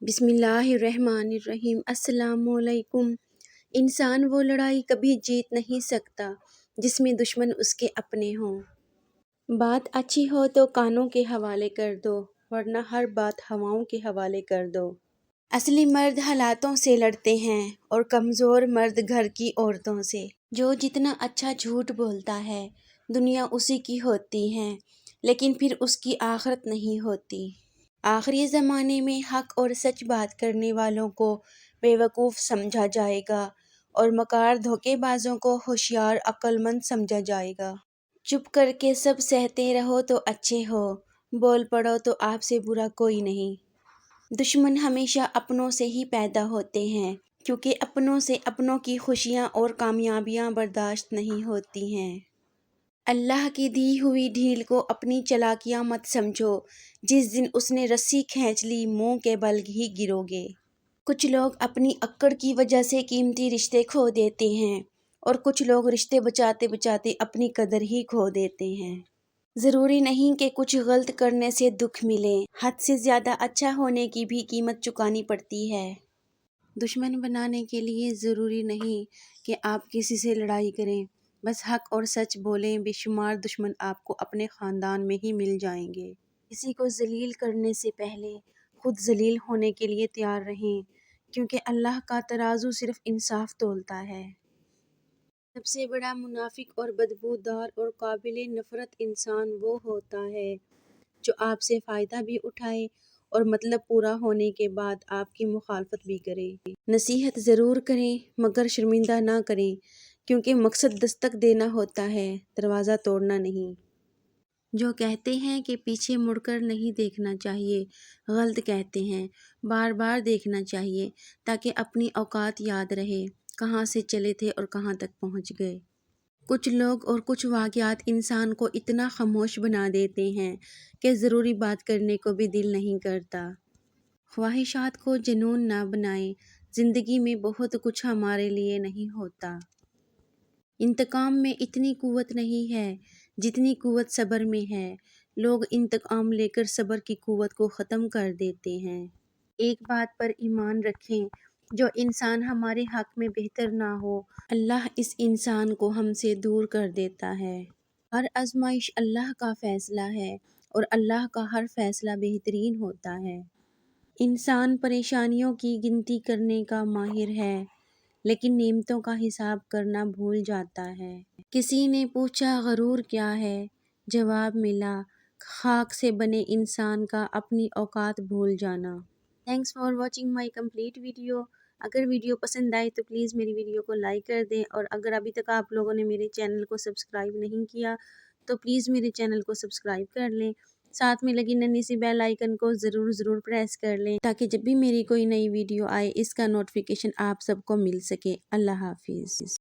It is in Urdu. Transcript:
بسم اللہ الرحمن الرحیم۔ السلام علیکم۔ انسان وہ لڑائی کبھی جیت نہیں سکتا جس میں دشمن اس کے اپنے ہوں۔ بات اچھی ہو تو کانوں کے حوالے کر دو، ورنہ ہر بات ہواؤں کے حوالے کر دو۔ اصلی مرد حالاتوں سے لڑتے ہیں اور کمزور مرد گھر کی عورتوں سے۔ جو جتنا اچھا جھوٹ بولتا ہے دنیا اسی کی ہوتی ہے، لیکن پھر اس کی آخرت نہیں ہوتی۔ آخری زمانے میں حق اور سچ بات کرنے والوں کو بے وقوف سمجھا جائے گا اور مکار دھوکے بازوں کو ہوشیار عقل مند سمجھا جائے گا۔ چپ کر کے سب سہتے رہو تو اچھے ہو، بول پڑو تو آپ سے برا کوئی نہیں۔ دشمن ہمیشہ اپنوں سے ہی پیدا ہوتے ہیں، کیونکہ اپنوں سے اپنوں کی خوشیاں اور کامیابیاں برداشت نہیں ہوتی ہیں۔ اللہ کی دی ہوئی ڈھیل کو اپنی چالاکیاں مت سمجھو، جس دن اس نے رسی کھینچ لی منہ کے بل ہی گرو گے۔ کچھ لوگ اپنی اکڑ کی وجہ سے قیمتی رشتے کھو دیتے ہیں اور کچھ لوگ رشتے بچاتے بچاتے اپنی قدر ہی کھو دیتے ہیں۔ ضروری نہیں کہ کچھ غلط کرنے سے دکھ ملے، حد سے زیادہ اچھا ہونے کی بھی قیمت چکانی پڑتی ہے۔ دشمن بنانے کے لیے ضروری نہیں کہ آپ کسی سے لڑائی کریں، بس حق اور سچ بولیں۔ بے شمار دشمن آپ کو اپنے خاندان میں ہی مل جائیں گے۔ کسی کو ذلیل کرنے سے پہلے خود ذلیل ہونے کے لیے تیار رہیں، کیونکہ اللہ کا ترازو صرف انصاف تولتا ہے۔ سب سے بڑا منافق اور بدبودار اور قابل نفرت انسان وہ ہوتا ہے جو آپ سے فائدہ بھی اٹھائے اور مطلب پورا ہونے کے بعد آپ کی مخالفت بھی کرے۔ نصیحت ضرور کریں مگر شرمندہ نہ کریں، کیونکہ مقصد دستک دینا ہوتا ہے، دروازہ توڑنا نہیں۔ جو کہتے ہیں کہ پیچھے مڑ کر نہیں دیکھنا چاہیے، غلط کہتے ہیں۔ بار بار دیکھنا چاہیے تاکہ اپنی اوقات یاد رہے، کہاں سے چلے تھے اور کہاں تک پہنچ گئے۔ کچھ لوگ اور کچھ واقعات انسان کو اتنا خاموش بنا دیتے ہیں کہ ضروری بات کرنے کو بھی دل نہیں کرتا۔ خواہشات کو جنون نہ بنائیں، زندگی میں بہت کچھ ہمارے لیے نہیں ہوتا۔ انتقام میں اتنی قوت نہیں ہے جتنی قوت صبر میں ہے۔ لوگ انتقام لے کر صبر کی قوت کو ختم کر دیتے ہیں۔ ایک بات پر ایمان رکھیں، جو انسان ہمارے حق میں بہتر نہ ہو، اللہ اس انسان کو ہم سے دور کر دیتا ہے۔ ہر آزمائش اللہ کا فیصلہ ہے اور اللہ کا ہر فیصلہ بہترین ہوتا ہے۔ انسان پریشانیوں کی گنتی کرنے کا ماہر ہے، لیکن نعمتوں کا حساب کرنا بھول جاتا ہے۔ کسی نے پوچھا غرور کیا ہے؟ جواب ملا، خاک سے بنے انسان کا اپنی اوقات بھول جانا۔ Thanks for watching my complete video. اگر ویڈیو پسند آئے تو پلیز میری ویڈیو کو لائک کر دیں، اور اگر ابھی تک آپ لوگوں نے میرے چینل کو سبسکرائب نہیں کیا تو پلیز میرے چینل کو سبسکرائب کر لیں۔ ساتھ میں لگی ننھی سی بیل آئیکن کو ضرور پریس کر لیں تاکہ جب بھی میری کوئی نئی ویڈیو آئے اس کا نوٹیفیکیشن آپ سب کو مل سکے۔ اللہ حافظ۔